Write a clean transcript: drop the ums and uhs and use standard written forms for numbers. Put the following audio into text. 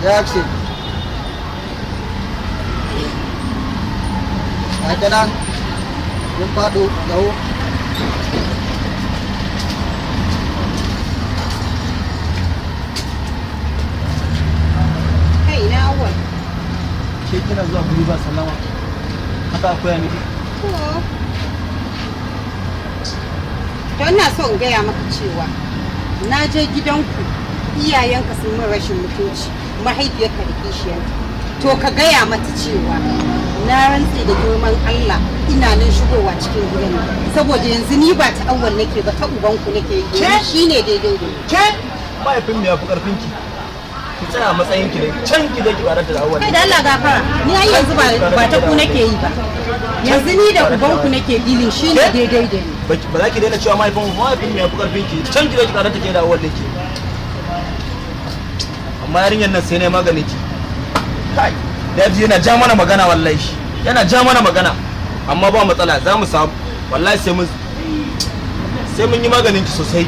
Reaction. Ai kenan. Yung padu, jauh. Kai na awal. Ke kina zuwa guri ba sallama. Haka akwai miki. To ina so in gaya maka cewa na je gidanku iyayenka sun min rashin mutunci mahaifiyarka da kishiyarka. To ka gaya mata cewa na rantse da girman Allah ina nan shigowa cikin gidan nan saboda yanzu ni ba ta awwal nake ba ta ubanku nake yi shine daidai da Ke mahaifin me yafi karfin ki? Ki tsaya a matsayin ki ne can ki zaki barata da awwal. kai da Allah gafara ni ai yanzu ba ta ku nake yi ba yanzu ni da ubanku nake dilin shine daidai da ni Ba za ki daina cewa mahaifin me yafi karfin ki can ki zaki barata ke da awwal nake. Amma yarinyar nan sai ne maganin ki. Kai, Daji yana ja mana magana wallahi. Yana ja mana magana. Amma ba matsala za mu samu. Wallahi sai mun yi maganin ki sosai.